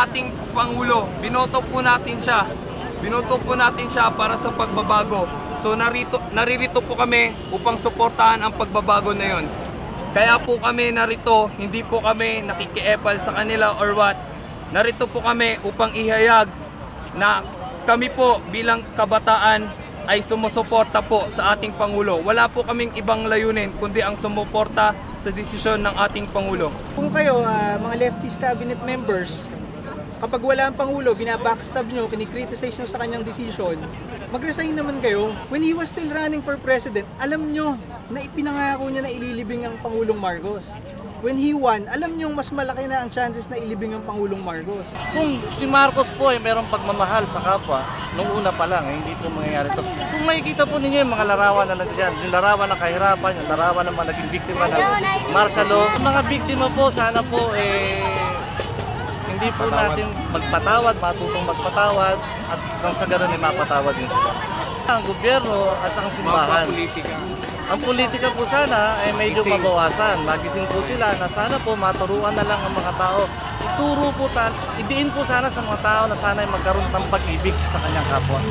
ating Pangulo. Binoto po natin siya. Binoto po natin siya para sa pagbabago. So naririto po kami upang suportahan ang pagbabago na yon. Kaya po kami narito, hindi po kami nakikiepal sa kanila or what. Narito po kami upang ihayag na kami po bilang kabataan ay sumusuporta po sa ating Pangulo. Wala po kaming ibang layunin kundi ang sumuporta sa desisyon ng ating Pangulo. Kung kayo, mga leftist cabinet members, kapag wala ang Pangulo, binabackstab nyo, kinikriticize nyo sa kanyang decision, mag-resign naman kayo. When he was still running for president, alam nyo na ipinangako niya na ililibing ang Pangulong Marcos. When he won, alam nyo mas malaki na ang chances na ilibing ang Pangulong Marcos. Kung si Marcos po ay merong pagmamahal sa kapwa, nung una pa lang, hindi po mangyayari ito. Kung makikita po ninyo yung mga larawan na nandiyan, yung larawan ng kahirapan, yung larawan ng mga naging biktima ng martial law, yung mga biktima po, sana po hindi po natin magpatawad, matutong magpatawad, at nang sa ganun ay mapatawad din sila. Ang gobyerno at ang simbahan. Ang politika po sana ay medyo mabawasan. Magising po sila na sana po maturuan na lang ang mga tao. Idiin po sana sa mga tao na sana ay magkaroon ng pag-ibig sa kanyang kapwa.